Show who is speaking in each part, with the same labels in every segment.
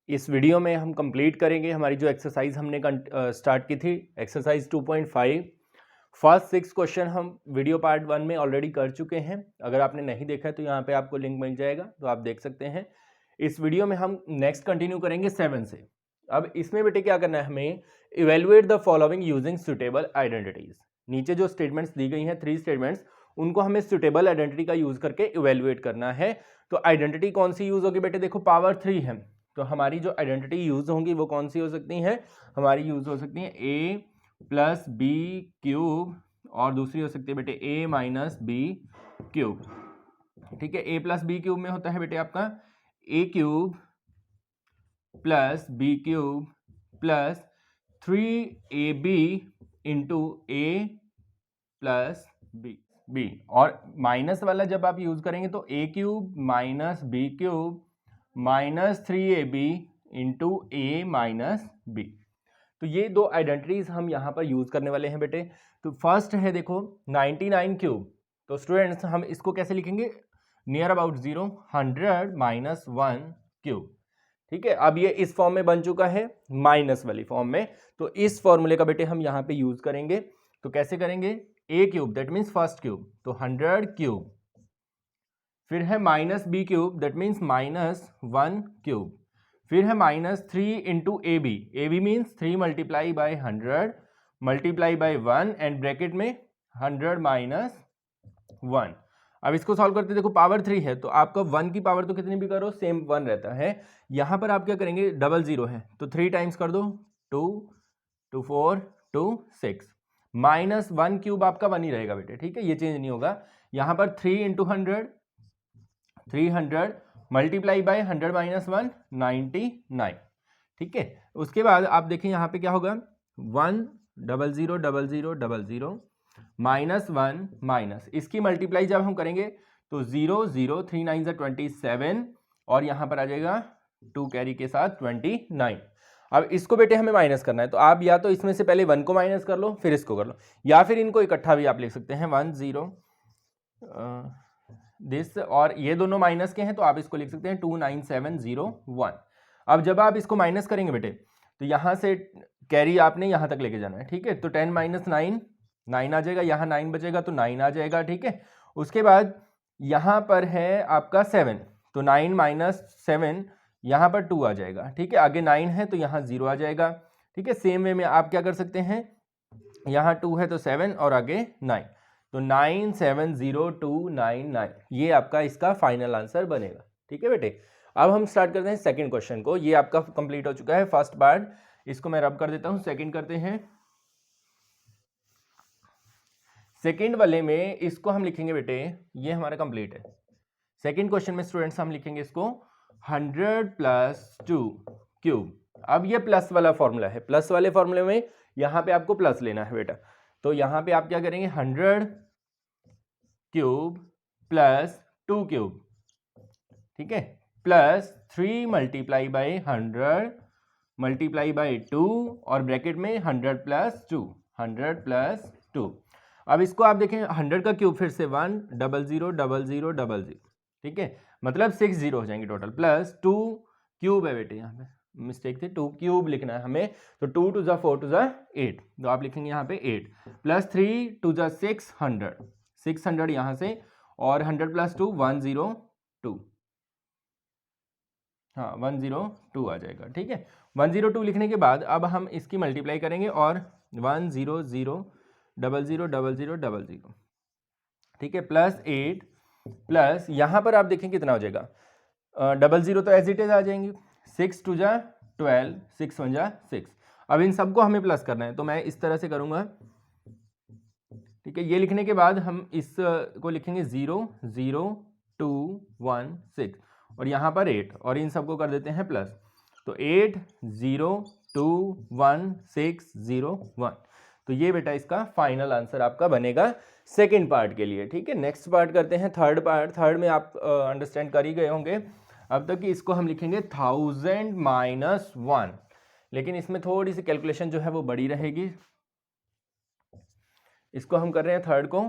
Speaker 1: इस वीडियो में हम कंप्लीट करेंगे हमारी जो एक्सरसाइज हमने स्टार्ट की थी, एक्सरसाइज 2.5। फर्स्ट 6 क्वेश्चन हम वीडियो पार्ट 1 में ऑलरेडी कर चुके हैं। अगर आपने नहीं देखा है तो यहाँ पे आपको लिंक मिल जाएगा, तो आप देख सकते हैं। इस वीडियो में हम नेक्स्ट कंटिन्यू करेंगे 7 से। अब इसमें बेटे क्या करना है हमें, evaluate the following using suitable identities. नीचे जो स्टेटमेंट्स दी गई हैं 3 स्टेटमेंट्स, उनको हमें सुटेबल आइडेंटिटी का यूज करके इवेलुएट करना है। तो आइडेंटिटी कौन सी यूज होगी बेटे, देखो पावर 3 है, तो हमारी जो आइडेंटिटी यूज होंगी वो कौन सी हो सकती है, हमारी यूज हो सकती है a प्लस बी क्यूब, और दूसरी हो सकती है बेटे a माइनस बी क्यूब। ठीक है, a प्लस बी क्यूब में होता है बेटे आपका a cube plus b cube plus 3ab into a plus b, और माइनस वाला जब आप यूज करेंगे तो a cube minus b cube minus 3ab into a minus b. तो ये दो आइडेंटिटीज हम यहाँ पर यूज करने वाले हैं बेटे। तो फर्स्ट है देखो 99 क्यूब, तो स्टूडेंट्स हम इसको कैसे लिखेंगे, नियर अबाउट 0, 100 माइनस 1 क्यूब। ठीक है, अब ये इस फॉर्म में बन चुका है, माइनस वाली फॉर्म में, तो इस फॉर्मूले का बेटे हम यहाँ पे यूज करेंगे। तो कैसे करेंगे, a cube that means first cube, तो 100 क्यूब, फिर है minus b cube that means minus 1 cube, फिर है minus 3 into a b means 3 multiply by 100 multiply by 1 and bracket में 100 माइनस 1। अब इसको सॉल्व करते देखो पावर 3 है, तो आपका 1 की पावर तो कितनी भी करो सेम 1 रहता है। यहाँ पर आप क्या करेंगे, डबल 0 है तो 3 टाइम्स कर दो, 2 2 4 2 6, माइनस 1 क्यूब आपका 1 ही रहेगा बेटे। ठीक है, ये चेंज नहीं होगा। यहाँ पर 3 इंटू 100 300 मल्टीप्लाई बाई 100 माइनस 1 99। ठीक है, उसके बाद आप देखें यहाँ पे क्या होगा, 1 0 0 0 0 0 माइनस 1 माइनस, इसकी मल्टीप्लाई जब हम करेंगे तो 0 0 3 9 27, और यहाँ पर आ जाएगा 2 कैरी के साथ 29। अब इसको बेटे हमें माइनस करना है, तो आप या तो इसमें से पहले 1 को माइनस कर लो फिर इसको कर लो, या फिर इनको इकट्ठा भी आप लिख सकते हैं 1 0 दिस, और ये दोनों माइनस के हैं तो आप इसको लिख सकते हैं 29701। अब जब आप इसको माइनस करेंगे बेटे तो यहाँ से कैरी आपने यहाँ तक लेके जाना है। ठीक है, तो 10 माइनस 9 9 आ जाएगा, यहाँ 9 बचेगा तो 9 आ जाएगा। ठीक है, उसके बाद यहाँ पर है आपका 7, तो 9 माइनस 7 यहाँ पर 2 आ जाएगा। ठीक है, आगे 9 है तो यहाँ 0 आ जाएगा। ठीक है, सेम वे में आप क्या कर सकते हैं, यहाँ 2 है तो 7 और आगे 9, तो 970299, ये आपका इसका फाइनल आंसर बनेगा। ठीक है बेटे, अब हम स्टार्ट करते हैं सेकंड क्वेश्चन को। ये आपका कंप्लीट हो चुका है फर्स्ट पार्ट, इसको मैं रब कर देता हूं। सेकंड करते हैं, सेकंड वाले में इसको हम लिखेंगे बेटे, ये हमारा कंप्लीट है। सेकंड क्वेश्चन में स्टूडेंट्स हम लिखेंगे इसको 100 प्लस 2 क्यूब। अब ये प्लस वाला फॉर्मूला है, प्लस वाले फॉर्मूले में यहाँ पे आपको प्लस लेना है बेटा, तो यहाँ पे आप क्या करेंगे 100 क्यूब प्लस 2 क्यूब, ठीक है, plus 3 multiply by 100 multiply by 2, और ब्रैकेट में 100 प्लस 2 100 प्लस 2। अब इसको आप देखें 100 का क्यूब फिर से 1 0 0 0 0 0 0, ठीक है, मतलब 6 0 हो जाएंगे टोटल, प्लस 2 क्यूब है बेटे, यहाँ पे मिस्टेक थी, 2 क्यूब लिखना है हमें, तो 2 2 जा 4 2 जा 8, तो आप लिखेंगे यहाँ पे 8 प्लस 3 2 जा 600 600 यहाँ से, और 100 प्लस 2 102, हाँ 102 आ जाएगा। ठीक है, 102 लिखने के बाद अब हम इसकी मल्टीप्लाई करेंगे, और 1 0 0 0 0 0 0 0 0, ठीक है, प्लस 8 प्लस यहाँ पर आप देखें कितना हो जाएगा, 0 0 तो एज इट इज आ जाएंगे, 6 2 जा 12 6 1 जा 6। अब इन सबको हमें प्लस करना है, तो मैं इस तरह से करूँगा। ठीक है, ये लिखने के बाद हम इस को लिखेंगे 0 0 2 1 6, और यहाँ पर 8, और इन सबको कर देते हैं प्लस, तो 8 0 2 1 6 0 1। तो ये बेटा इसका फाइनल आंसर आपका बनेगा सेकंड पार्ट के लिए। ठीक है, नेक्स्ट पार्ट करते हैं थर्ड पार्ट। थर्ड में आप अंडरस्टैंड कर ही गए होंगे अब तक कि इसको हम लिखेंगे 1000 माइनस 1, लेकिन इसमें थोड़ी सी कैलकुलेशन जो है वो बड़ी रहेगी। इसको हम कर रहे हैं थर्ड को,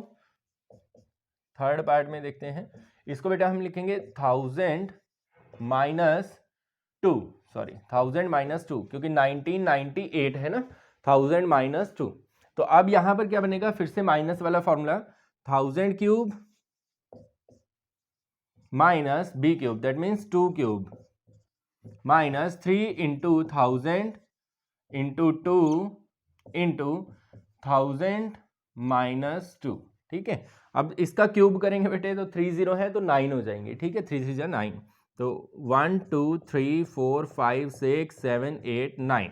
Speaker 1: थर्ड पार्ट में देखते हैं। इसको बेटा हम लिखेंगे 1000 माइनस 2, सॉरी 1000 माइनस 2, क्योंकि 1998 है ना, 1000 माइनस 2। तो अब यहां पर क्या बनेगा, फिर से माइनस वाला formula, 1000 cube minus b cube, that means 2 cube minus 3 into 1000 into 2 into 1000 minus 2। ठीक है, अब इसका क्यूब करेंगे बेटे तो 3 0 है तो 9 हो जाएंगे। ठीक है, 3 3 9, तो 1 2 3 4 5 6 7 8 9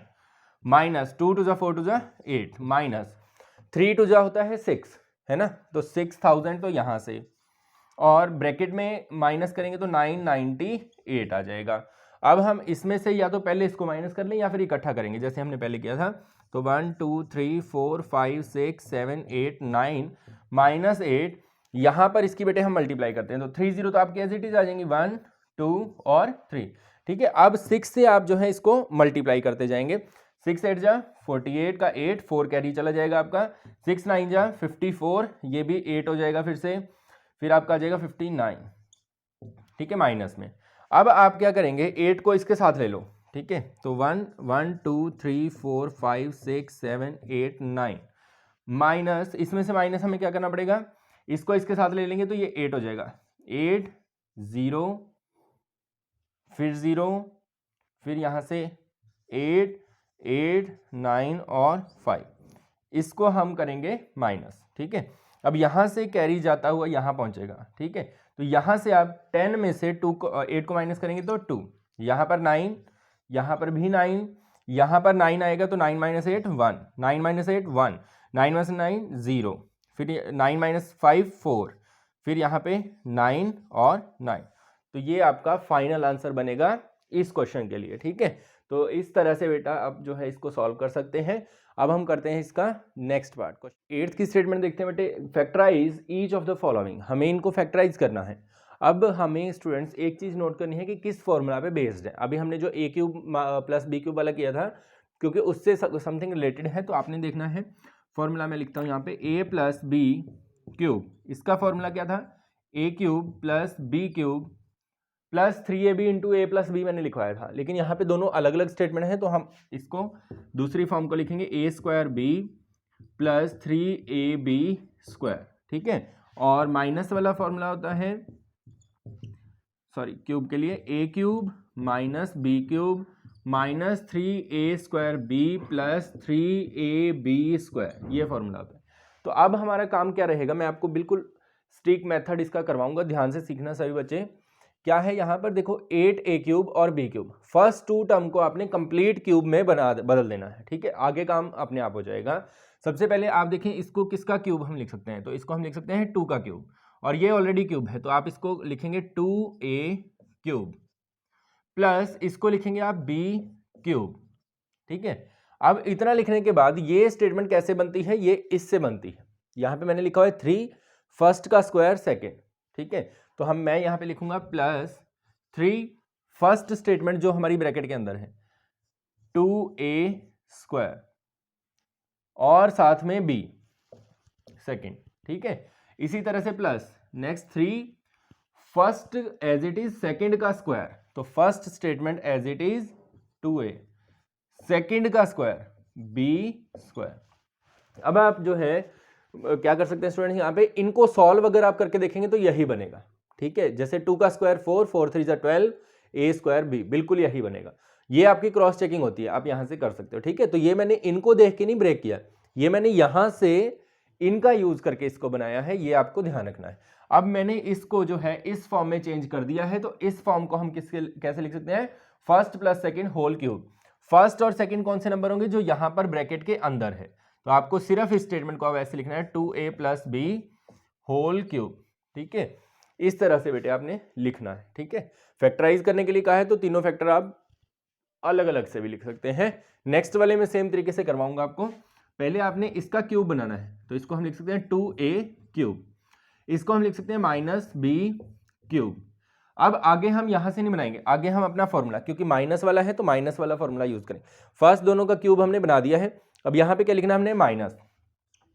Speaker 1: माइनस 2 2 4 2 8 माइनस 3 2 होता है 6, है ना, तो 6000 तो यहाँ से, और ब्रैकेट में माइनस करेंगे तो 998 आ जाएगा। अब हम इसमें से या तो पहले इसको माइनस कर लें या फिर इकट्ठा करेंगे जैसे हमने पहले किया था। तो 1 2 3 4 5 6 7 8 9 माइनस 8, यहाँ पर इसकी बेटे हम मल्टीप्लाई करते हैं तो 3 0 तो आपकी एज इट इज आ जाएंगी 1 2 और 3। ठीक है, अब 6 से आप जो है इसको मल्टीप्लाई करते जाएंगे। 6 8 जा 48 का 8, 4 कैरी चला जाएगा आपका, 6 9 जा 54, ये भी 8 हो जाएगा फिर आपका आ जाएगा 59। ठीक है, माइनस में। अब आप क्या करेंगे, 8 को इसके साथ ले लो। ठीक है, तो 1 1 2 3 4 5 6 7 8 9 माइनस, इसमें से माइनस हमें क्या करना पड़ेगा, इसको इसके साथ ले लेंगे तो ये 8 हो जाएगा, 8 0 फिर 0 फिर यहाँ से 8 8 9 और 5, इसको हम करेंगे माइनस। ठीक है, अब यहाँ से कैरी जाता हुआ यहाँ पहुँचेगा। ठीक है, तो यहाँ से आप 10 में से 8 को माइनस करेंगे तो 2, यहाँ पर 9, यहाँ पर भी 9, यहाँ पर 9 आएगा तो 9 माइनस 8 1, 9 माइनस 8 1, 9 माइनस 9 0, फिर 9 माइनस 5 4, फिर यहाँ पे 9 और 9। तो ये आपका फाइनल आंसर बनेगा इस क्वेश्चन के लिए। ठीक है, तो इस तरह से बेटा आप जो है इसको सॉल्व कर सकते हैं। अब हम करते हैं इसका नेक्स्ट पार्ट। क्वेश्चन 8th की स्टेटमेंट देखते हैं बेटे, factorise each of the following, हमें इनको फैक्टराइज करना है। अब हमें स्टूडेंट्स एक चीज नोट करनी है कि किस फॉर्मूला पे बेस्ड है। अभी हमने जो a cube plus b cube वाला किया था, क्योंकि उससे समथिंग रिलेटेड है, तो आपने देखना है फॉर्मूला में लिखता हूँ यहाँ पे a प्लस बी क्यूब, इसका फॉर्मूला क्या था, a cube plus b cube plus 3ab into a plus b मैंने लिखवाया था, लेकिन यहाँ पे दोनों अलग अलग स्टेटमेंट है तो हम इसको दूसरी फॉर्म को लिखेंगे a square b plus 3ab square. ठीक है, और माइनस वाला फॉर्मूला होता है, सॉरी क्यूब के लिए, a cube minus b cube minus 3a square b plus 3ab square, ये फॉर्मूला होता है। तो अब हमारा काम क्या रहेगा, मैं आपको बिल्कुल स्ट्रिक्ट मेथड इसका करवाऊंगा, ध्यान से सीखना सभी बच्चे। क्या है यहाँ पर देखो, 8a क्यूब और b क्यूब, फर्स्ट 2 टर्म को आपने कंप्लीट क्यूब में बदल देना है। ठीक है, आगे काम अपने आप हो जाएगा। सबसे पहले आप देखें इसको किसका क्यूब हम लिख सकते हैं, तो इसको हम लिख सकते हैं 2 का क्यूब, और ये ऑलरेडी क्यूब है तो आप इसको लिखेंगे 2a क्यूब प्लस इसको लिखेंगे आप b क्यूब। ठीक है, अब इतना लिखने के बाद ये स्टेटमेंट कैसे बनती है, ये इससे बनती है। यहाँ पे मैंने लिखा है 3 फर्स्ट का स्क्वायर सेकेंड। ठीक है, तो मैं यहाँ पे लिखूंगा प्लस 3 फर्स्ट स्टेटमेंट जो हमारी ब्रैकेट के अंदर है 2a स्क्वायर और साथ में b सेकेंड। ठीक है, इसी तरह से plus next 3 first as it is second का स्क्वायर, तो first statement as it is 2a, second का स्क्वायर b स्क्वायर। अब आप जो है क्या कर सकते हैं स्टूडेंट, यहाँ पे इनको सॉल्व अगर आप करके देखेंगे तो यही बनेगा। ठीक है, जैसे 2 का स्क्वायर 4, 4 3 12, a स्क्वायर b, बिल्कुल यही बनेगा। ये आपकी क्रॉस चेकिंग होती है, आप यहां से कर सकते हो। ठीक है, तो ये मैंने इनको देख के नहीं ब्रेक किया, ये मैंने यहां से इनका यूज करके इसको बनाया है, ये आपको ध्यान रखना है। अब मैंने इसको जो है इस फॉर्म में चेंज कर दिया है, तो इस फॉर्म को हम कैसे लिख सकते हैं, first plus second whole cube. First और सेकेंड कौन से नंबर होंगे, जो यहां पर ब्रैकेट के अंदर है, तो आपको सिर्फ इस स्टेटमेंट को अब ऐसे लिखना है 2a plus B whole cube. ठीक है, इस तरह से बेटे आपने लिखना है। ठीक है, फैक्टराइज करने के लिए कहा है तो तीनों फैक्टर आप अलग अलग से भी लिख सकते हैं। नेक्स्ट वाले में सेम तरीके से करवाऊंगा आपको। पहले आपने इसका क्यूब बनाना है, तो इसको हम लिख सकते हैं 2a क्यूब, इसको हम लिख सकते हैं माइनस b क्यूब। अब आगे हम यहां से नहीं बनाएंगे, आगे हम अपना फॉर्मूला, क्योंकि माइनस वाला है तो माइनस वाला फॉर्मूला यूज करें। फर्स्ट दोनों का क्यूब हमने बना दिया है, अब यहाँ पे क्या लिखना है हमने,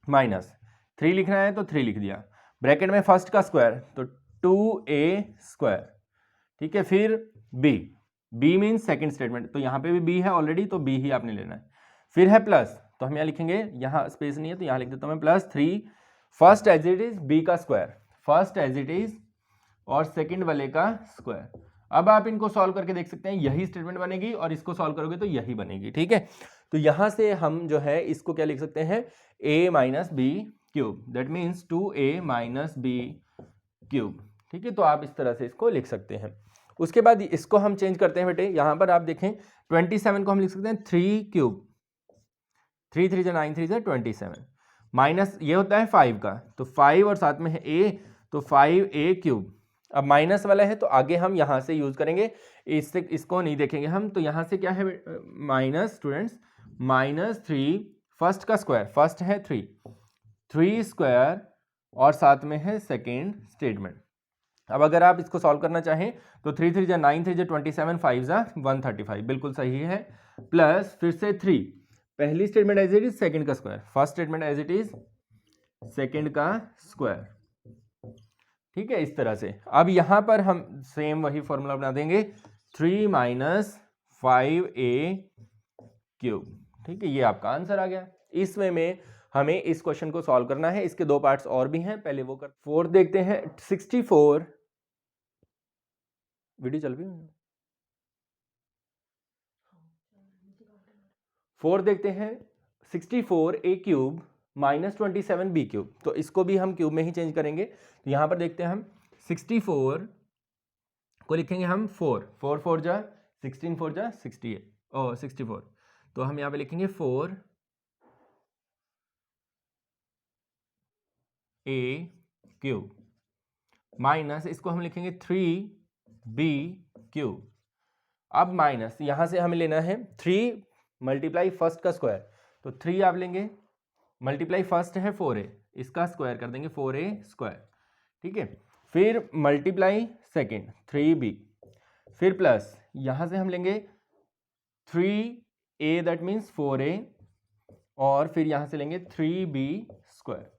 Speaker 1: माइनस 3 लिखना है तो 3 लिख दिया, ब्रैकेट में फर्स्ट का स्क्वायर तो 2a स्क्वायर। ठीक है, फिर b b means second statement, तो यहाँ पे भी बी है ऑलरेडी, तो बी ही आपने लेना है। फिर है प्लस, तो हम यहाँ लिखेंगे, यहाँ स्पेस नहीं है तो यहाँ लिख देता हूँ मैं plus 3 first as it is B का square, first as it is और सेकंड वाले का स्क्वायर। अब आप इनको सॉल्व करके देख सकते हैं, यही स्टेटमेंट बनेगी और इसको सॉल्व करोगे तो यही बनेगी, ठीक है। तो यहां से हम जो है इसको क्या लिख सकते हैं, a minus b cube, that means 2a minus b cube, ठीक है। तो आप इस तरह से इसको लिख सकते हैं। उसके बाद इसको हम चेंज करते हैं बेटे, यहां पर आप देखें 27 को हम लिख सकते हैं 3 क्यूब, 3 3 जा 9 3 जा 27 माइनस ये होता है 5 का, तो 5 और साथ में है a, तो 5a क्यूब। अब माइनस वाला है तो आगे हम यहाँ से यूज करेंगे, इससे इसको नहीं देखेंगे हम, तो यहाँ से क्या है माइनस स्टूडेंट्स, माइनस 3 फर्स्ट का स्क्वायर, फर्स्ट है 3 स्क्वायर और साथ में है सेकेंड स्टेटमेंट। अब अगर आप इसको सॉल्व करना चाहें तो 3 3 जा 9 3 जा 27 5 जा 135, बिल्कुल सही है, प्लस फिर से 3 पहली statement as it is second का square, first statement as it is second का स्क्वायर, ठीक है। इस तरह से अब यहां पर हम सेम वही फॉर्मूला बना देंगे 3 माइनस 5a क्यूब, ठीक है। ये आपका आंसर आ गया। इस वे में हमें इस क्वेश्चन को सॉल्व करना है, इसके दो पार्ट्स और भी हैं, पहले वो कर। फोर्थ देखते हैं 64, वीडियो चल रही है। फोर्थ देखते हैं 64a cube minus 27b cube, तो इसको भी हम क्यूब में ही चेंज करेंगे। तो यहां पर देखते हैं हम 64 को लिखेंगे हम 4 4 4 जा 16 4 जा 68 और 64, तो हम यहाँ पे लिखेंगे 4a क्यूब माइनस इसको हम लिखेंगे 3b क्यूब। अब माइनस यहां से हमें लेना है 3 मल्टीप्लाई फर्स्ट का स्क्वायर, तो 3 आप लेंगे मल्टीप्लाई फर्स्ट है 4a, इसका स्क्वायर कर देंगे 4a स्क्वायर, ठीक है। फिर मल्टीप्लाई सेकेंड 3b, फिर प्लस यहां से हम लेंगे 3a दैट मीन्स 4a और फिर यहां से लेंगे 3b स्क्वायर,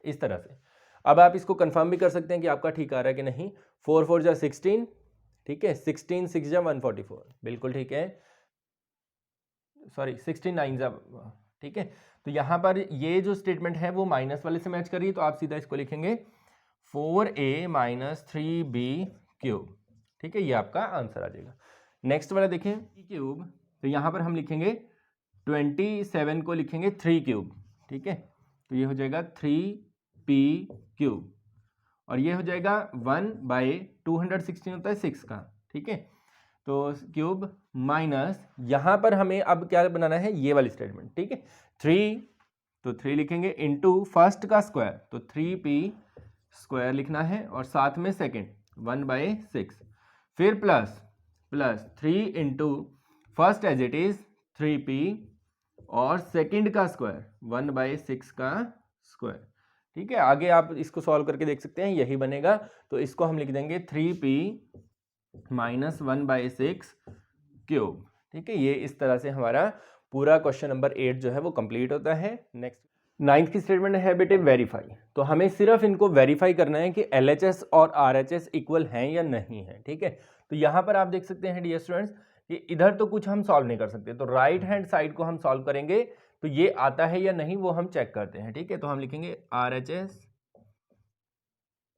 Speaker 1: इस तरह से। अब आप इसको कंफर्म भी कर सकते हैं कि आपका ठीक आ रहा है कि नहीं। 4 4 जा 16, ठीक है, 16 6 जा 144, बिल्कुल ठीक है, सॉरी 16 9 जा, ठीक है। तो यहां पर ये जो स्टेटमेंट है वो माइनस वाले से मैच कर रही है, तो आप सीधा इसको लिखेंगे 4a माइनस 3b क्यूब, ठीक है, ये आपका आंसर आ जाएगा। नेक्स्ट वाला देखें क्यूब, तो यहां पर हम लिखेंगे 27 को लिखेंगे 3 क्यूब, ठीक है, तो ये हो जाएगा 3p क्यूब और ये हो जाएगा 1/216 होता है 6 का, ठीक है, तो क्यूब माइनस यहां पर हमें अब क्या बनाना है, ये वाली स्टेटमेंट, ठीक है, 3 तो 3 लिखेंगे इनटू फर्स्ट का स्क्वायर, तो 3p स्क्वायर लिखना है और साथ में सेकेंड 1/6, फिर plus 3 into first as it is 3p और सेकेंड का स्क्वायर 1/6 का स्क्वायर, ठीक है। आगे आप इसको सॉल्व करके देख सकते हैं, यही बनेगा, तो इसको हम लिख देंगे 3p माइनस 1/6 क्यूब, ठीक है। ये इस तरह से हमारा पूरा क्वेश्चन नंबर 8 जो है वो कंप्लीट होता है। नेक्स्ट 9th की स्टेटमेंट है बेटे वेरीफाई, तो हमें सिर्फ इनको वेरीफाई करना है कि LHS और RHS इक्वल हैं या नहीं है, ठीक है। तो यहाँ पर आप देख सकते हैं डियर स्टूडेंट्स कि इधर तो कुछ हम सॉल्व नहीं कर सकते, तो राइट हैंड साइड को हम सॉल्व करेंगे, तो ये आता है या नहीं वो हम चेक करते हैं, ठीक है। तो हम लिखेंगे RHS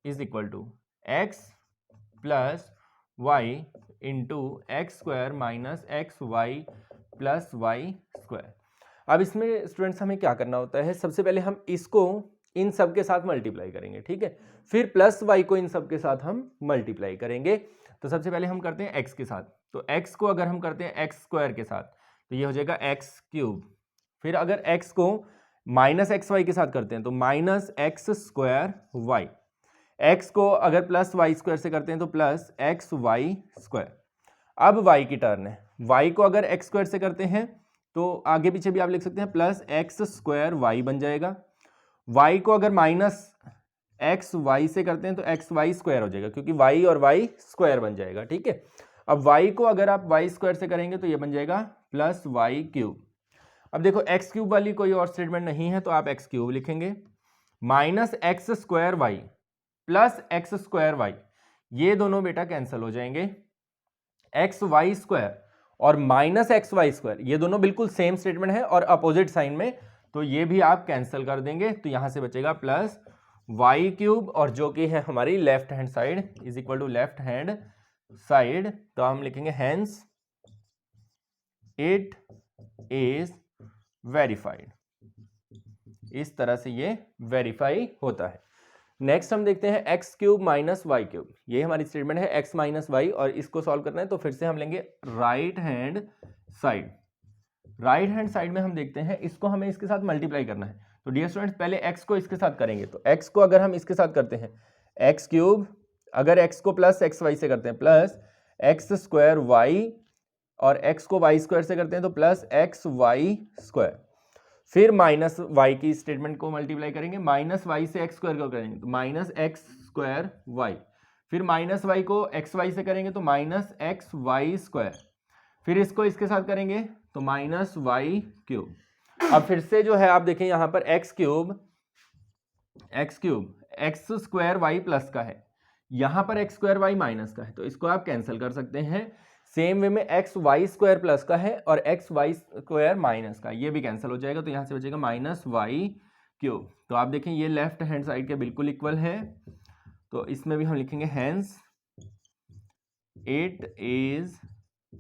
Speaker 1: is equal to x plus y into x square minus x y plus y square. अब इसमें स्टूडेंट्स हमें क्या करना होता है, सबसे पहले हम इसको इन सब के साथ मल्टीप्लाई करेंगे, ठीक है, फिर प्लस वाई को इन सब के साथ हम मल्टीप्लाई करेंगे। तो सबसे पहले हम करते हैं एक्स के साथ, तो एक्स को अगर हम करते हैं एक्स स्क्वायर के साथ तो ये हो जाएगा एक्स क्यूब, फिर अगर एक्स को माइनस एक्स वाई के साथ करते हैं तो minus x square y, x को अगर प्लस वाई स्क्वायर से करते हैं तो प्लस एक्स वाई स्क्वायर। अब वाई की टर्न है, वाई को अगर एक्स स्क्वायर से करते हैं तो आगे पीछे भी आप लिख सकते हैं प्लस एक्स स्क्वायर वाई बन जाएगा। वाई को अगर माइनस एक्स वाई से करते हैं तो एक्स वाई स्क्वायर हो जाएगा, क्योंकि वाई और वाई स्क्वायर बन जाएगा, ठीक है। अब वाई को अगर आप वाई स्क्वायर से करेंगे तो ये बन जाएगा प्लस वाई क्यूब। अब देखो एक्स क्यूब वाली कोई और स्टेटमेंट नहीं है तो आप एक्स क्यूब लिखेंगे, minus x square y plus x square y, ये दोनों बेटा कैंसिल हो जाएंगे, एक्स वाई स्क्वायर और माइनस एक्स वाई स्क्वायर, ये दोनों बिल्कुल सेम स्टेटमेंट है और अपोजिट साइन में, तो ये भी आप कैंसिल कर देंगे, तो यहां से बचेगा प्लस वाई क्यूब, और जो कि है हमारी left hand side is equal to left hand side, तो हम लिखेंगे हेंस इट इज वेरीफाइड। इस तरह से ये वेरीफाई होता है। नेक्स्ट हम देखते हैं x cube minus y cube, ये हमारी स्टेटमेंट है एक्स माइनस वाई, और इसको सॉल्व करना है तो फिर से हम लेंगे right hand side. Right hand side में हम देखते हैं इसको हमें इसके साथ मल्टीप्लाई करना है, तो डियर स्टूडेंट्स पहले एक्स को इसके साथ करेंगे, तो एक्स को अगर हम इसके साथ करते हैं एक्स क्यूब, अगर एक्स को प्लस एक्स वाई से करते हैं प्लस एक्स स्क्वायर वाई, और एक्स को वाई स्क्वायर से करते हैं तो प्लस एक्स वाई स्क्वायर, फिर माइनस वाई की स्टेटमेंट को मल्टीप्लाई करेंगे, माइनस वाई से एक्स स्क्वायर को करेंगे तो माइनस एक्स स्क्वायर वाई, फिर माइनस वाई को एक्स वाई से करेंगे तो माइनस एक्स वाई स्क्वायर, फिर इसको इसके साथ करेंगे तो माइनस वाई क्यूब। अब फिर से जो है आप देखें यहाँ पर x cube x square y plus का है, यहाँ पर एक्स स्क्वायर वाई माइनस का है, तो इसको आप कैंसिल कर सकते हैं। सेम वे में एक्स वाई स्क्वायर प्लस का है और एक्स वाई स्क्वायर माइनस का, ये भी कैंसिल हो जाएगा, तो यहाँ से बचेगा माइनस वाई क्यूब। तो आप देखें ये लेफ्ट हैंड साइड के बिल्कुल इक्वल है, तो इसमें भी हम लिखेंगे हेंस इट इज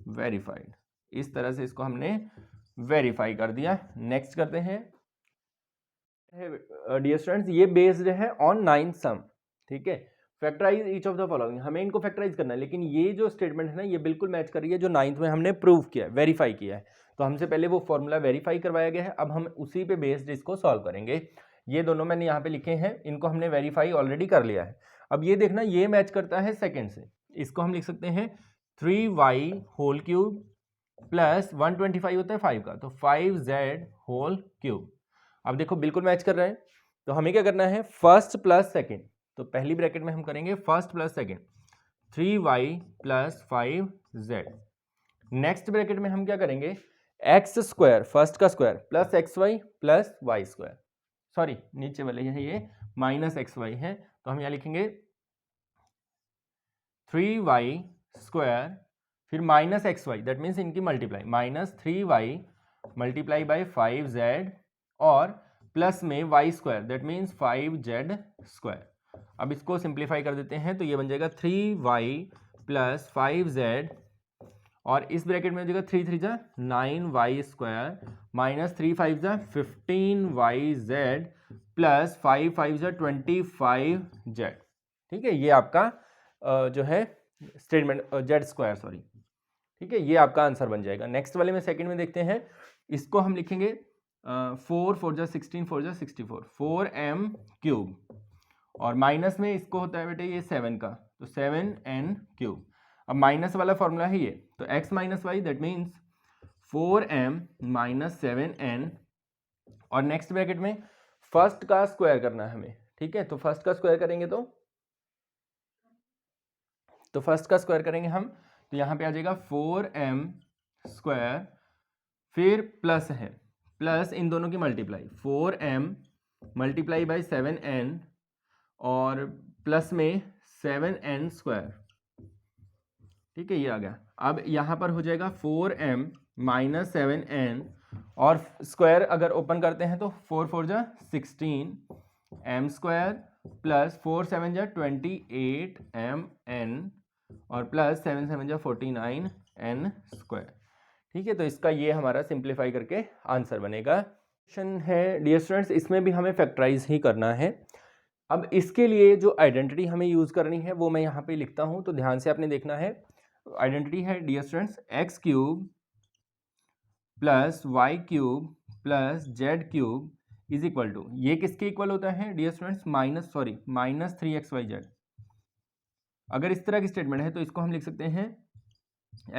Speaker 1: वेरीफाइड। इस तरह से इसको हमने वेरीफाई कर दिया। नेक्स्ट करते हैं डियर स्टूडेंट्स, ये बेस्ड है ऑन 9th सम, ठीक है। Factorise each of the following, हमें इनको फैक्टराइज करना है, लेकिन ये जो स्टेटमेंट है ना ये बिल्कुल मैच कर रही है जो 9th में हमने प्रूव किया है, वेरीफाई किया है, तो हमसे पहले वो फॉर्मूला वेरीफाई करवाया गया है, अब हम उसी पे बेस्ड इसको सॉल्व करेंगे। ये दोनों मैंने यहाँ पे लिखे हैं, इनको हमने वेरीफाई ऑलरेडी कर लिया है। अब ये देखना ये मैच करता है सेकेंड से, इसको हम लिख सकते हैं 3y होल क्यूब प्लस 125 होता है 5 का, तो 5z होल क्यूब। अब देखो बिल्कुल मैच कर रहा है, तो हमें क्या करना है फर्स्ट प्लस सेकेंड, तो पहली ब्रैकेट में हम करेंगे first plus second 3y plus 5z। Next bracket में हम क्या करेंगे एक्स स्क्वायर फर्स्ट का square plus x y plus y square, sorry नीचे वाले है ये माइनस एक्स वाई है, तो हम यहाँ लिखेंगे 3y स्क्वायर फिर minus x Y, that means इनकी multiply minus 3y multiply by 5z और प्लस में y square that means 5z square. अब इसको सिंप्लीफाई कर देते हैं, तो ये बन जाएगा 3y प्लस 5z और इस ब्रैकेट में हो जाएगा 3 3 जा 9y स्क्वायर माइनस 3 5 जा 15yz प्लस 5 5 जा 25z। ठीक है, ये आपका जो है स्टेटमेंट जेड स्क्वायर सॉरी, ठीक है, ये आपका आंसर बन जाएगा। नेक्स्ट वाले में सेकंड में देखते हैं, इसको हम लिखेंगे 4 4 जा 16 4 जा 64 4m क्यूब और माइनस में इसको होता है बेटे ये 7 का, तो 7n क्यूब। अब माइनस वाला फॉर्मूला है ये, तो x minus y that means 4m minus 7n और नेक्स्ट ब्रैकेट में फर्स्ट का स्क्वायर करना है हमें, ठीक है, तो फर्स्ट का स्क्वायर करेंगे तो फर्स्ट का स्क्वायर करेंगे हम, तो यहाँ पे आ जाएगा 4m स्क्वायर फिर प्लस है प्लस इन दोनों की multiply 4m multiply by 7n और प्लस में 7n स्क्वायर, ठीक है, ये आ गया। अब यहाँ पर हो जाएगा 4m माइनस 7n और स्क्वायर अगर ओपन करते हैं तो 4 4 जा 16 m स्क्वायर प्लस 4 7 जा 28 mn और प्लस 7 7 जा 49 n स्क्वायर। ठीक है, तो इसका ये हमारा सिंप्लीफाई करके आंसर बनेगा। क्वेश्चन है डियर स्टूडेंट्स, इसमें भी हमें फैक्टराइज ही करना है। अब इसके लिए जो आइडेंटिटी हमें यूज़ करनी है वो मैं यहाँ पे लिखता हूँ, तो ध्यान से आपने देखना है। आइडेंटिटी है dear students x cube plus y cube plus z cube is equal to, ये किसके इक्वल होता है डियर स्टूडेंट्स माइनस 3xyz। अगर इस तरह की स्टेटमेंट है तो इसको हम लिख सकते हैं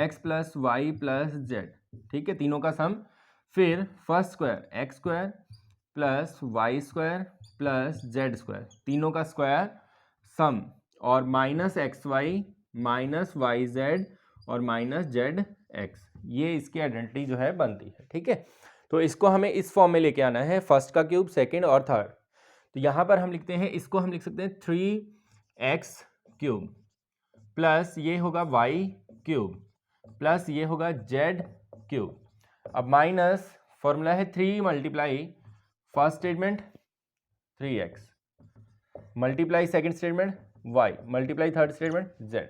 Speaker 1: x plus y plus z, ठीक है, तीनों का सम, फिर first square x square plus y square plus z square, तीनों का स्क्वायर सम और minus x y minus y z और माइनस जेड एक्स, ये इसकी आइडेंटिटी जो है बनती है। ठीक है, तो इसको हमें इस फॉर्म में लेके आना है, फर्स्ट का क्यूब सेकंड और थर्ड। तो यहाँ पर हम लिखते हैं, इसको हम लिख सकते हैं 3x क्यूब प्लस ये होगा y क्यूब प्लस ये होगा जेड क्यूब। अब माइनस फॉर्मूला है 3 multiply first statement 3x multiply second statement y multiply third statement z।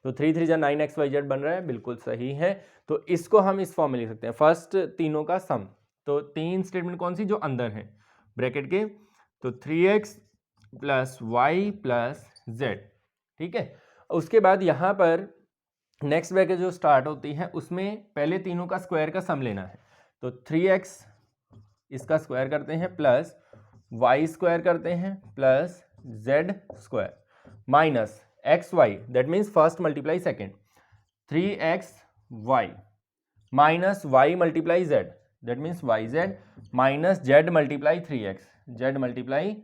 Speaker 1: तो 3 3 जा 9xyz बन रहा है, बिल्कुल सही है। तो इसको हम इस फॉर्म में लिख सकते हैं, फर्स्ट तीनों का सम। तो तीन स्टेटमेंट कौन सी जो अंदर है ब्रैकेट के, तो 3x plus y plus z, ठीक है। उसके बाद यहाँ पर नेक्स्ट ब्रैकेट जो स्टार्ट होती है उसमें पहले तीनों का स्क्वायर का सम लेना है। तो 3x इसका स्क्वायर करते हैं प्लस वाई स्क्वायर करते हैं plus z square minus x Y, that means first multiply second 3xy minus y multiply z, that means yz minus z multiply 3x, z multiply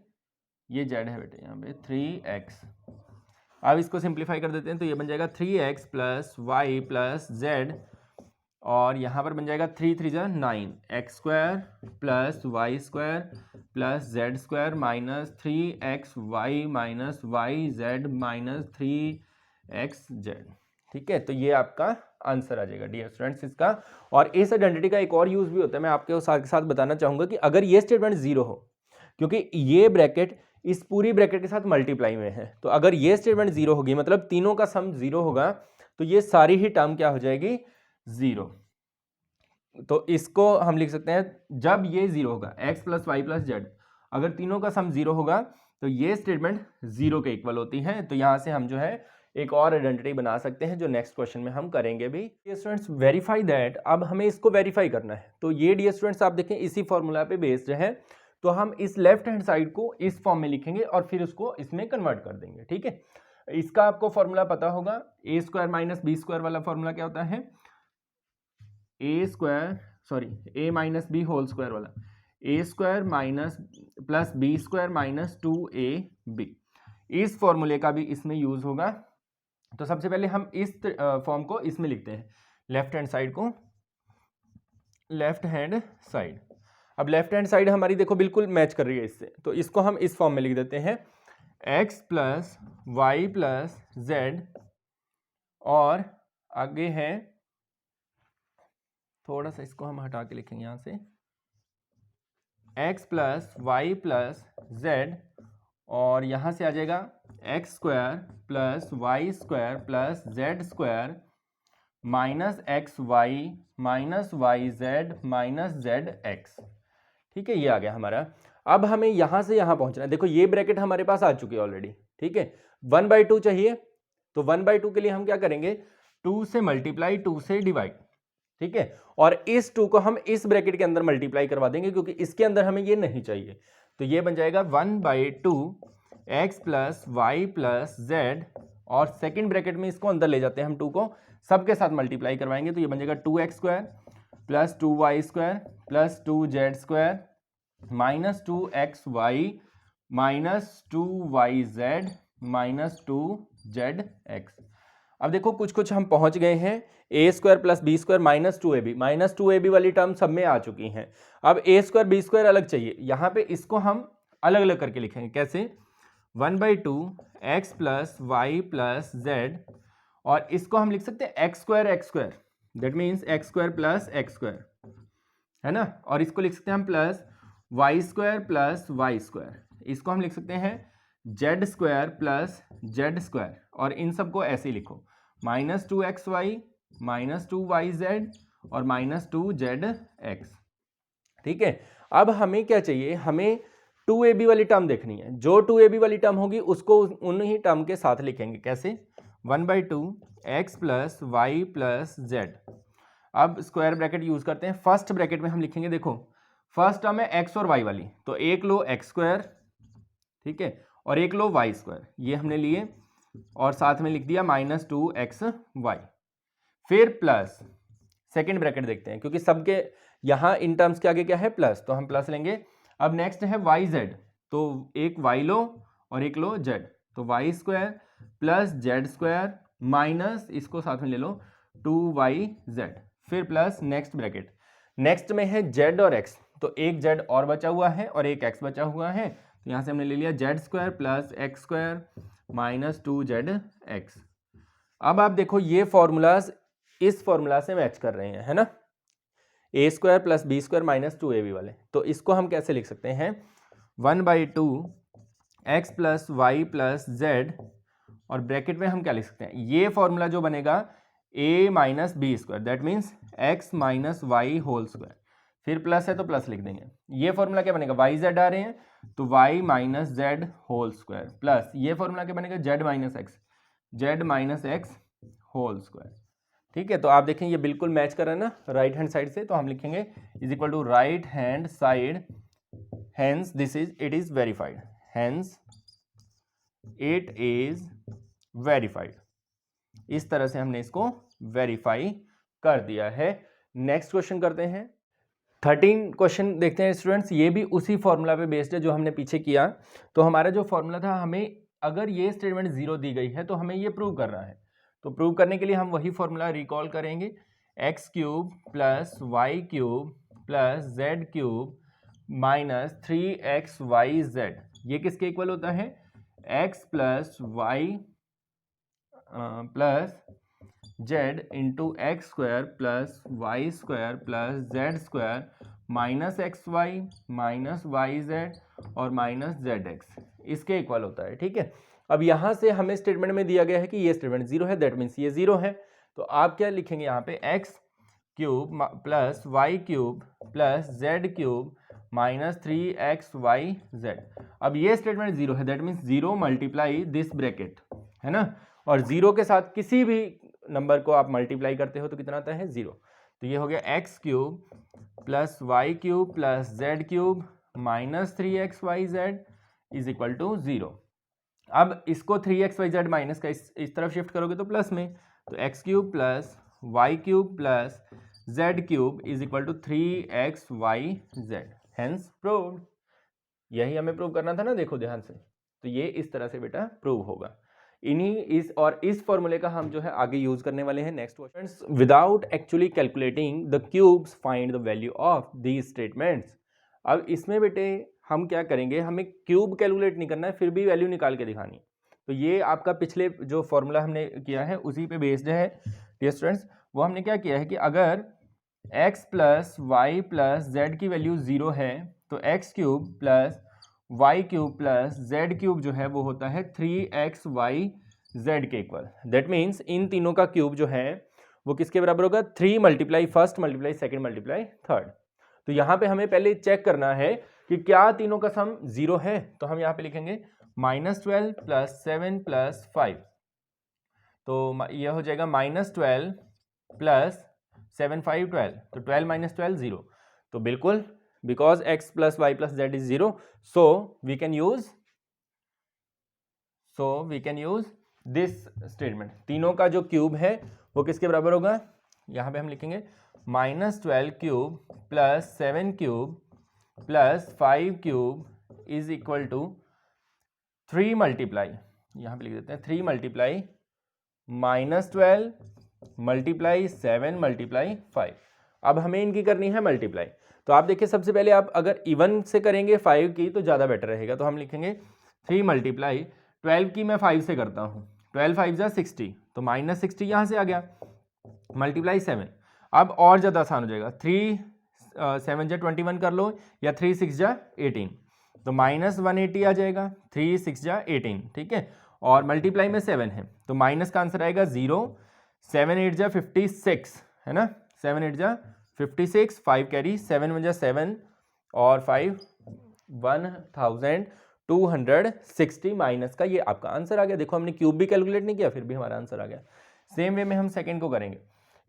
Speaker 1: ये z है बेटे यहाँ पे 3x। अब इसको सिंप्लीफाई कर देते हैं तो ये बन जाएगा 3x plus y plus z, और यहाँ पर बन जाएगा 3 3 जा 9 x square plus y square plus z square minus 3xy minus y z minus 3xz, ठीक है। तो ये आपका आंसर आ जाएगा डियर स्टूडेंट्स इसका। और इस आइडेंटिटी का एक और यूज भी होता है, मैं आपके साथ के साथ बताना चाहूंगा कि अगर ये स्टेटमेंट जीरो हो, क्योंकि ये ब्रैकेट इस पूरी ब्रैकेट के साथ मल्टीप्लाई में है, तो अगर ये स्टेटमेंट जीरो होगी मतलब तीनों का सम जीरो होगा, तो ये सारी ही टर्म क्या हो जाएगी, जीरो। तो इसको हम लिख सकते हैं जब ये जीरो होगा x plus y plus z, अगर तीनों का सम जीरो होगा तो ये स्टेटमेंट जीरो के इक्वल होती है। तो यहाँ से हम जो है एक और आइडेंटिटी बना सकते हैं जो नेक्स्ट क्वेश्चन में हम करेंगे भी। डियर स्टूडेंट्स वेरीफाई दैट, अब हमें इसको वेरीफाई करना है। तो ये डियर स्टूडेंट्स आप देखें इसी फॉर्मूला पे बेस्ड है, तो हम इस लेफ्ट हैंड साइड को इस फॉर्म में लिखेंगे और फिर उसको इसमें कन्वर्ट कर देंगे, ठीक है। इसका आपको फॉर्मूला पता होगा, A square minus B square वाला फॉर्मूला क्या होता है, A minus B whole square वाला, A square minus plus B square minus 2ab, इस फॉर्मूले का भी इसमें यूज होगा। तो सबसे पहले हम इस फॉर्म को इसमें लिखते हैं, लेफ्ट हैंड साइड को, लेफ्ट हैंड साइड। अब लेफ्ट हैंड साइड हमारी देखो बिल्कुल मैच कर रही है इससे, तो इसको हम इस फॉर्म में लिख देते हैं x plus y plus z, और आगे है थोड़ा सा इसको हम हटा के लिखेंगे यहाँ से, x plus y plus z, और यहाँ से आ जाएगा x square plus y square plus z square minus x y minus y z minus z x, ठीक है। ये आ गया हमारा। अब हमें यहाँ से यहाँ पहुँचना है। देखो ये ब्रैकेट हमारे पास आ चुकी है ऑलरेडी, ठीक है। 1/2 चाहिए, तो 1/2 के लिए हम क्या करेंगे, 2 से मल्टीप्लाई 2 से डिवाइड, ठीक है। और इस 2 को हम इस ब्रैकेट के अंदर मल्टीप्लाई करवा देंगे क्योंकि इसके अंदर हमें ये नहीं चाहिए। तो ये बन जाएगा 1/2 x plus y plus z, और सेकेंड ब्रैकेट में इसको अंदर ले जाते हैं हम 2 को, सबके साथ मल्टीप्लाई करवाएंगे तो ये बन जाएगा 2x square plus 2y square plus 2z square minus 2xy minus 2yz minus 2zx। अब देखो कुछ कुछ हम पहुंच गए हैं, A square plus B square minus 2ab वाली टर्म सब में आ चुकी हैं। अब ए स्क्वायर बी स्क्वायर अलग चाहिए, यहाँ पे इसको हम अलग अलग करके लिखेंगे। कैसे, 1/2 x plus y plus z, और इसको हम लिख सकते हैं x square, that means x square plus x square, है ना। और इसको लिख सकते हैं हम plus y square plus y square, इसको हम लिख सकते हैं z square plus z square, और इन सबको ऐसे ही लिखो माइनस 2xy माइनस 2yz और माइनस 2zx, ठीक है। अब हमें क्या चाहिए, हमें 2ab वाली टर्म देखनी है। जो 2ab वाली टर्म होगी उसको उन्हीं टर्म के साथ लिखेंगे। कैसे, 1/2 x plus y plus z. अब स्क्वायर ब्रैकेट यूज करते हैं। फर्स्ट ब्रैकेट में हम लिखेंगे, देखो फर्स्ट टर्म है एक्स और वाई वाली, तो एक लो एक्स स्क्वायर, ठीक है, और एक लो वाई स्क्वायर, ये हमने लिए, और साथ में लिख दिया माइनस 2xy। फिर प्लस सेकेंड ब्रैकेट देखते हैं, क्योंकि सबके यहाँ इन टर्म्स के आगे क्या है, प्लस, तो हम प्लस लेंगे। अब नेक्स्ट है वाई जेड, तो एक वाई लो और एक लो जेड, तो y square plus z square minus इसको साथ में ले लो 2yz, फिर प्लस नेक्स्ट ब्रैकेट। नेक्स्ट में है जेड और एक्स, तो एक जेड और बचा हुआ है और एक एक्स बचा हुआ है, तो यहाँ से हमने ले लिया Z square plus x square minus 2zx। अब आप देखो ये फॉर्मूलाज इस फॉर्मूला से मैच कर रहे हैं, है ना, A square plus B square minus 2ab वाले। तो इसको हम कैसे लिख सकते हैं, 1/2 x plus y plus z, और ब्रैकेट में हम क्या लिख सकते हैं, ये फॉर्मूला जो बनेगा a minus B square, that means x minus y whole square, फिर प्लस है तो प्लस लिख देंगे। ये फॉर्मूला क्या बनेगा, वाई जेड आ रहे हैं तो y minus z whole square, plus ये फॉर्मूला क्या बनेगा, z minus x whole square. ठीक है, तो आप देखें ये बिल्कुल मैच कर रहा है ना राइट हैंड साइड से, तो हम लिखेंगे is equal to right hand side, hence this is it is verified, hence it is verified. इस तरह से हमने इसको वेरीफाई कर दिया है। नेक्स्ट क्वेश्चन करते हैं, 13 क्वेश्चन देखते हैं स्टूडेंट्स, ये भी उसी फॉर्मूला पे बेस्ड है जो हमने पीछे किया। तो हमारा जो फॉर्मूला था, हमें अगर ये स्टेटमेंट 0 दी गई है तो हमें ये प्रूव करना है। तो प्रूव करने के लिए हम वही फॉर्मूला रिकॉल करेंगे, x cube plus y cube plus z cube minus 3xyz, ये किसके इक्वल होता है, x plus y plus z into x square plus y square plus z square minus x y minus y z और minus z x, इसके equal होता है। ठीक है, अब यहाँ से हमें स्टेटमेंट में दिया गया है कि ये स्टेटमेंट 0 है, दैट मीन्स ये 0 है। तो आप क्या लिखेंगे यहाँ पे, x cube plus y cube plus z cube minus 3xyz। अब ये स्टेटमेंट 0 है, that means 0 multiply this bracket, है ना, और 0 के साथ किसी भी नंबर को आप मल्टीप्लाई करते हो तो कितना आता है, 0। तो ये हो गया x cube plus y cube plus z cube minus 3xyz is equal to 0। अब इसको 3xyz माइनस का इस तरफ शिफ्ट करोगे तो प्लस में, तो x cube plus y cube plus z cube is equal to 3xyz, hence proved. यही हमें प्रूव करना था ना, देखो ध्यान से, तो ये इस तरह से बेटा प्रूव होगा। इस फॉर्मूले का हम जो है आगे यूज करने वाले हैं। Next question, without actually calculating the cubes find the value of these statements. अब इसमें बेटे हम क्या करेंगे, हमें क्यूब कैलकुलेट नहीं करना है, फिर भी वैल्यू निकाल के दिखानी। तो ये आपका पिछले जो फॉर्मूला हमने किया है उसी पे बेस्ड है डियर स्टूडेंट्स। वो हमने क्या किया है कि अगर x plus y plus z की वैल्यू 0 है तो x cube plus y cube plus z cube जो है वो होता है 3xyz के इक्वल। दैट मीन्स इन तीनों का क्यूब जो है वो किसके बराबर होगा, 3 multiply first multiply second multiply third. तो यहाँ पे हमें पहले चेक करना है कि क्या तीनों का सम 0 है, तो हम यहाँ पे लिखेंगे -12 प्लस 7 प्लस 5, तो यह हो जाएगा -12 प्लस 7 5 12, तो 12 माइनस 12 0। तो बिल्कुल because x plus y plus z is 0, so we can use this statement. तीनों का जो क्यूब है वो किसके बराबर होगा, यहाँ पे हम लिखेंगे -12 cube plus 7 cube plus 5 cube is equal to 3 multiply, यहाँ पे लिख देते हैं 3 मल्टीप्लाई -12 मल्टीप्लाई 7 मल्टीप्लाई 5। अब हमें इनकी करनी है मल्टीप्लाई। तो आप देखिए सबसे पहले आप अगर इवन से करेंगे 5 की तो ज़्यादा बेटर रहेगा। तो हम लिखेंगे 3 मल्टीप्लाई 12 की मैं 5 से करता हूँ, 12 5 जा 60, तो -60 यहाँ से आ गया, मल्टीप्लाई 7। अब और ज़्यादा आसान हो जाएगा, 3 7 जा 21 कर लो, या 3 6 जा 18, तो -180 आ जाएगा, 3 6 जा 18, ठीक है, और मल्टीप्लाई में 7 है तो माइनस का आंसर आएगा 0, 7 8 जा 56, है ना, 7 8 जा 56, 5 कैरी, 7 1 जा 7 और 5 1260 माइनस का ये आपका आंसर आ गया। देखो हमने क्यूब भी कैलकुलेट नहीं किया फिर भी हमारा आंसर आ गया। सेम वे में हम सेकंड को करेंगे,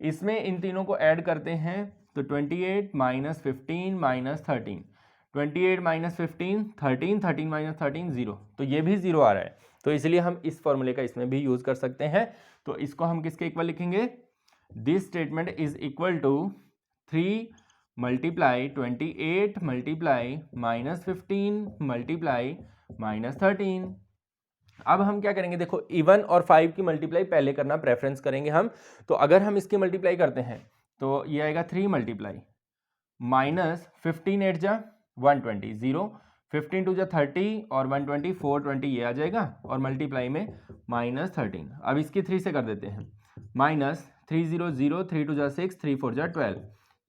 Speaker 1: इसमें इन तीनों को ऐड करते हैं तो 28 माइनस 15 माइनस 13, 28 माइनस 15 13, 13 माइनस 13 0, तो ये भी 0 आ रहा है, तो इसलिए हम इस फॉर्मूले का इसमें भी यूज कर सकते हैं। तो इसको हम किसके इक्वल लिखेंगे, this statement is equal to 3 multiply 28 multiply -15 multiply -13। अब हम क्या करेंगे, देखो इवन और 5 की मल्टीप्लाई पहले करना प्रेफरेंस करेंगे हम। तो अगर हम इसकी मल्टीप्लाई करते हैं तो ये आएगा 3 मल्टीप्लाई -15 8 जा 120 0, 15 2 जा 30 और 120 420 ये आ जाएगा, और मल्टीप्लाई में -13। अब इसकी 3 से कर देते हैं, माइनस 300, 3 2 जा 6, 3 4 जा 12,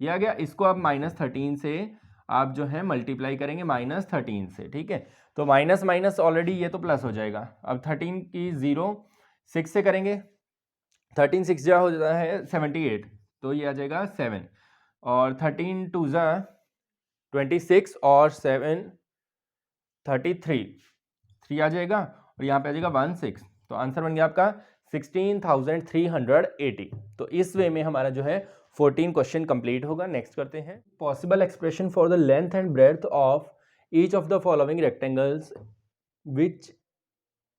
Speaker 1: ये आ गया। इसको आप -13 से आप जो है मल्टीप्लाई करेंगे -13 से, ठीक है। तो माइनस माइनस ऑलरेडी ये तो प्लस हो जाएगा। अब 13 की 0 6 से करेंगे, 13 6 जा हो जाता है 78, तो ये आ जाएगा 7, और 13 2 जा 26 और 7 33, 3 आ जाएगा, और यहाँ पे आ जाएगा 16, तो आंसर बन गया आपका 16,380। तो इस वे में हमारा जो है 14 क्वेश्चन कंप्लीट होगा। नेक्स्ट करते हैं, possible expression for the length and breadth of each of the following rectangles which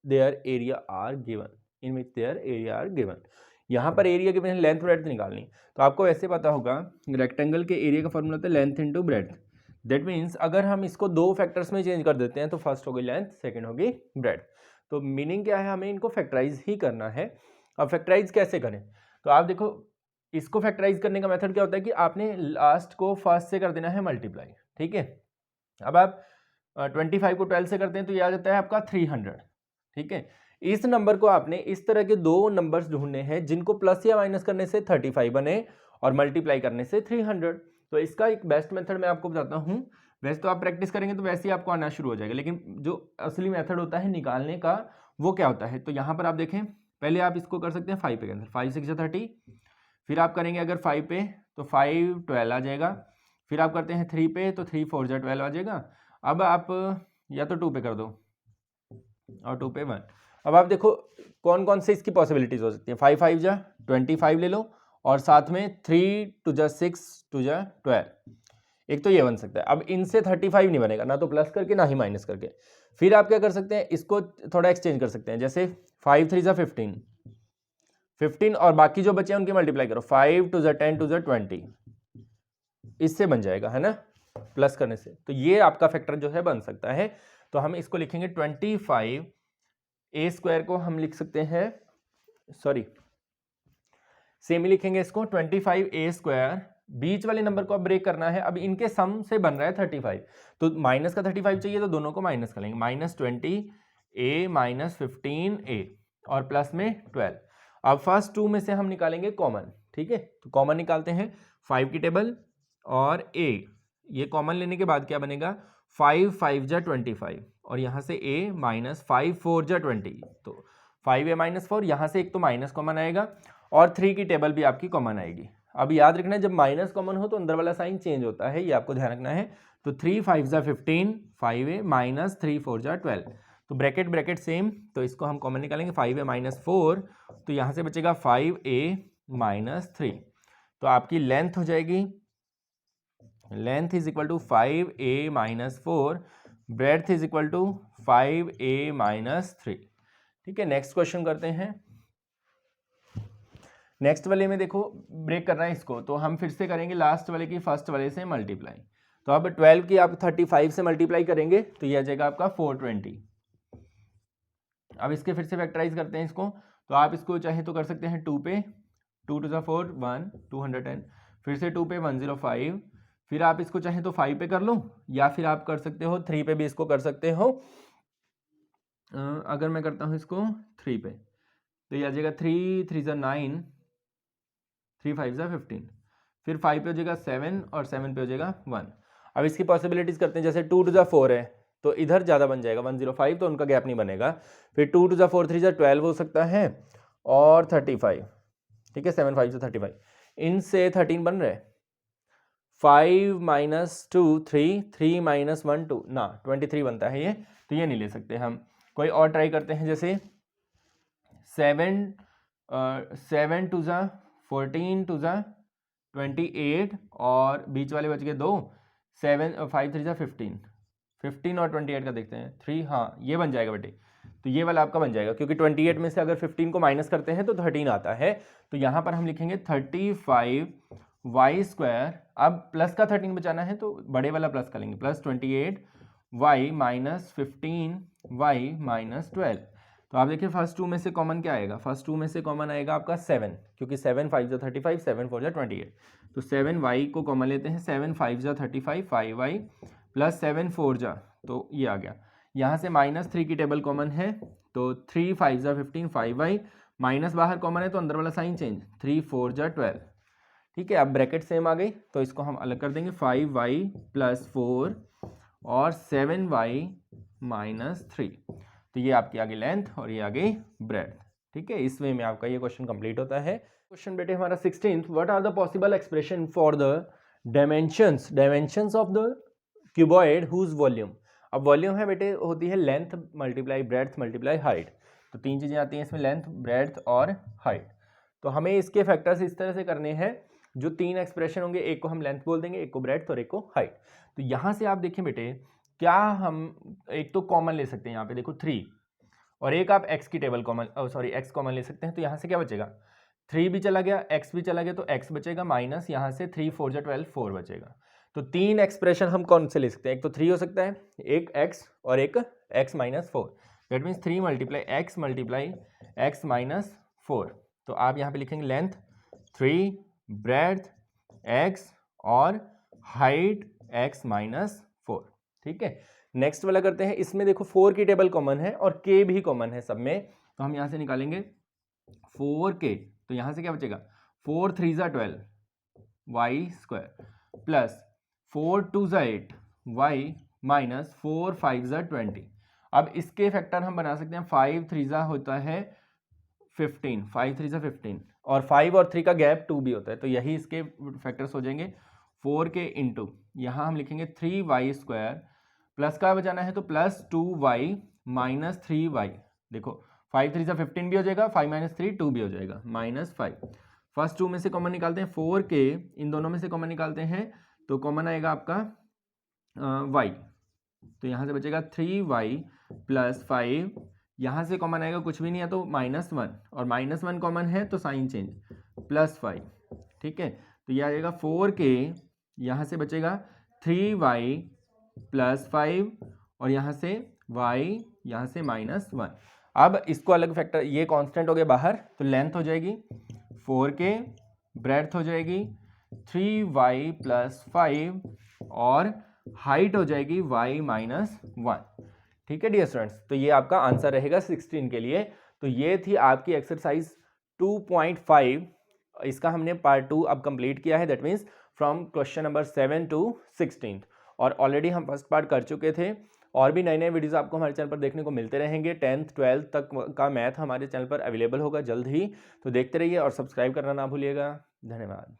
Speaker 1: their area are given, in which their area are given. यहाँ पर एरिया गिवन है, लेंथ ब्रेड्थ निकालनी, तो आपको ऐसे पता होगा रेक्टेंगल के एरिया का फॉर्मूला होता है length into breadth. That means अगर हम इसको दो फैक्टर्स में चेंज कर देते हैं तो फर्स्ट होगी लेंथ, सेकंड होगी ब्रेड्थ। तो मीनिंग क्या है, हमें इनको फैक्टराइज ही करना है। अब फैक्टराइज कैसे करें, तो आप देखो इसको फैक्टराइज करने का मेथड क्या होता है कि आपने लास्ट को फर्स्ट से कर देना है मल्टीप्लाई, ठीक है। अब आप 25 को 12 से करते हैं तो ये आ जाता है आपका 300, ठीक है। इस नंबर को आपने इस तरह के दो नंबर्स ढूंढने हैं जिनको प्लस या माइनस करने से 35 बने और मल्टीप्लाई करने से 300। तो इसका एक बेस्ट मेथड मैं आपको बताता हूँ। वैसे तो आप प्रैक्टिस करेंगे तो वैसे ही आपको आना शुरू हो जाएगा, लेकिन जो असली मेथड होता है निकालने का वो क्या होता है, तो यहाँ पर आप देखें, पहले आप इसको कर सकते हैं 5 पे कैंसिल, 5 6 30, फिर आप करेंगे अगर 5 पे तो 5 12 आ जाएगा, फिर आप करते हैं 3 पे तो 3 4 12 आ जाएगा। अब आप या तो 2 पे कर दो और 2 पे 1। अब आप देखो कौन कौन से इसकी पॉसिबिलिटीज हो सकती है, 5 5 जा 25 ले लो, और साथ में 3 2 जा 6 2 जा 12, एक तो ये बन सकता है। अब इनसे 35 नहीं बनेगा, ना तो प्लस करके ना ही माइनस करके। फिर आप क्या कर सकते हैं, इसको थोड़ा एक्सचेंज कर सकते हैं, जैसे 5 3 जा 15, 15 और बाकी जो बचे हैं उनकी मल्टीप्लाई करो, 5 2 जा 10 2 जा 20, इससे बन जाएगा, है ना, प्लस करने से। तो ये आपका फैक्टर जो है बन सकता है। तो हम इसको लिखेंगे 25 ए स्क्वायर को हम लिख सकते हैं, सॉरी सेम ही लिखेंगे इसको 25 ए स्क्वायर, बीच वाले नंबर को अब ब्रेक करना है। अब इनके सम से बन रहा है 35, तो माइनस का 35 चाहिए तो दोनों को माइनस कर लेंगे, -20 ए -15 ए और प्लस में 12। अब फर्स्ट 2 में से हम निकालेंगे कॉमन, ठीक है। तो कॉमन निकालते हैं 5 की टेबल और ए, ये कॉमन लेने के बाद क्या बनेगा, 5 5 जा 25 और यहाँ से a -5 4 जा 20, तो 5a -4, यहाँ से एक तो माइनस कॉमन आएगा और 3 की टेबल भी आपकी कॉमन आएगी। अब याद रखना जब माइनस कॉमन हो तो अंदर वाला साइन चेंज होता है, ये आपको ध्यान रखना है। तो 3 5 जा 15, 5a -3 4 जा 12, तो ब्रैकेट ब्रैकेट सेम, तो इसको हम कॉमन निकालेंगे 5a -4, तो यहाँ से बचेगा 5a -3, तो आपकी लेंथ हो जाएगी, length is equal to 5a -4, breadth is equal to 5a -3, ठीक है। नेक्स्ट क्वेश्चन करते हैं। नेक्स्ट वाले में देखो ब्रेक करना है इसको, तो हम फिर से करेंगे लास्ट वाले की फर्स्ट वाले से मल्टीप्लाई। तो अब 12 की आप 35 से मल्टीप्लाई करेंगे तो ये आ जाएगा आपका 420। अब इसके फिर से फैक्टराइज करते हैं इसको, तो आप इसको चाहे तो कर सकते हैं 2 पे, 2 2 जा 4 1 210, फिर से 2 पे 105, फिर आप इसको चाहे तो 5 पे कर लो, या फिर आप कर सकते हो 3 पे भी इसको कर सकते हो। अगर मैं करता हूँ इसको 3 पे तो ये आ जाएगा 3 3 जा 9, 3 5 जा 15, फिर 5 पे हो जाएगा 7 और 7 पे हो जाएगा 1। अब इसकी पॉसिबिलिटीज़ करते हैं, जैसे 2 2 जा 4 है तो इधर ज़्यादा बन जाएगा 105, तो उनका गैप नहीं बनेगा। फिर 2 2 जा 4 3 जा 12 हो सकता है और 35, ठीक है, 7 5 से 35, इनसे 13 बन रहे, 5 -2 3, 3 -1 2 ना 23 बनता है ये, तो ये नहीं ले सकते हम। कोई और ट्राई करते हैं, जैसे 7 2 जा 14 2 जा 28 और बीच वाले बच गए 2, 7 5 3 जा 15 और 28 का देखते हैं 3, हाँ ये बन जाएगा बेटे, तो ये वाला आपका बन जाएगा, क्योंकि 28 में से अगर 15 को माइनस करते हैं तो 13 आता है। तो यहाँ पर हम लिखेंगे 35 वाई स्क्वायर, अब प्लस का 13 बचाना है तो बड़े वाला प्लस करेंगे, प्लस 28 वाई -15 वाई -12। तो आप देखिए फर्स्ट 2 में से कॉमन क्या आएगा, फर्स्ट 2 में से कॉमन आएगा आपका 7, क्योंकि 7 5 जा 35, 7 4 जा 28, तो 7 वाई को कॉमन लेते हैं, 7 5 जा 35 5 वाई प्लस 7 4 जा, तो ये आ गया। यहाँ से -3 की टेबल कॉमन है, तो 3 5 जा 15 5 वाई माइनस बाहर कॉमन है तो अंदर वाला साइन चेंज, 3 4 जा 12, ठीक है। अब ब्रैकेट सेम आ गई तो इसको हम अलग कर देंगे, 5y + 4 और 7y - 3। तो ये आपकी आ गई लेंथ और ये आ गई ब्रेड्थ, ठीक है। इस वे में आपका ये क्वेश्चन कंप्लीट होता है। क्वेश्चन बेटे हमारा 16th, what are the possible expression for the dimensions of the cuboid whose volume. अब वॉल्यूम है बेटे होती है length multiply breadth multiply height, तो तीन चीज़ें आती हैं इसमें, लेंथ ब्रेड्थ और हाइट। तो हमें इसके फैक्टर्स इस तरह से करने हैं, जो तीन एक्सप्रेशन होंगे, एक को हम लेंथ बोल देंगे, एक को ब्रेड्थ और एक को हाइट। तो यहाँ से आप देखें बेटे, क्या हम एक तो कॉमन ले सकते हैं, यहाँ पे देखो 3, और एक आप x की टेबल कॉमन x कॉमन ले सकते हैं। तो यहाँ से क्या बचेगा, 3 भी चला गया, x भी चला गया, तो x बचेगा माइनस यहाँ से 3 4 जा 12, 4 बचेगा। तो तीन एक्सप्रेशन हम कौन से ले सकते हैं, एक तो 3 हो सकता है, एक x और एक x - 4, दैट मीन्स 3 × x - 4। तो आप यहाँ पे लिखेंगे लेंथ 3, ब्रेड्थ x और हाइट x - 4, ठीक है। नेक्स्ट वाला करते हैं, इसमें देखो 4 की टेबल कॉमन है और k भी कॉमन है सब में, तो हम यहाँ से निकालेंगे 4k। तो यहाँ से क्या बचेगा, 4 3 जा 12 y² प्लस 4 2 जा 8 y - 4 5 जा 20। अब इसके फैक्टर हम बना सकते हैं, 5 3 जा होता है 15, 5 3 जा 15, और 5 और 3 का गैप 2 भी होता है, तो यही इसके फैक्टर्स हो जाएंगे। 4k इंटू यहाँ हम लिखेंगे 3y² प्लस का बचाना है तो प्लस 2y - 3y। देखो 5 3 जा 15 भी हो जाएगा, 5 - 3 2 भी हो जाएगा, -5। फर्स्ट 2 में से कॉमन निकालते हैं, 4k इन दोनों में से कॉमन निकालते हैं तो कॉमन आएगा आपका y, तो यहाँ से बचेगा 3y + 5, यहाँ से कॉमन आएगा कुछ भी नहीं है तो -1, और -1 कॉमन है तो साइन चेंज +5, ठीक है। तो यह आ जाएगा 4k, यहाँ से बचेगा 3y + 5 और यहाँ से y, यहाँ से -1। अब इसको अलग फैक्टर, ये कांस्टेंट हो गया बाहर, तो लेंथ हो जाएगी 4k, ब्रेड्थ हो जाएगी 3y + 5 और हाइट हो जाएगी y - 1, ठीक है डियर स्टूडेंट्स। तो ये आपका आंसर रहेगा 16 के लिए। तो ये थी आपकी एक्सरसाइज 2.5, इसका हमने पार्ट 2 अब कंप्लीट किया है, that means from question number 7 to 16, और ऑलरेडी हम फर्स्ट पार्ट कर चुके थे। और भी नए नए वीडियोस आपको हमारे चैनल पर देखने को मिलते रहेंगे। 10th 12th तक का मैथ हमारे चैनल पर अवेलेबल होगा जल्द ही, तो देखते रहिए और सब्सक्राइब करना ना भूलिएगा। धन्यवाद।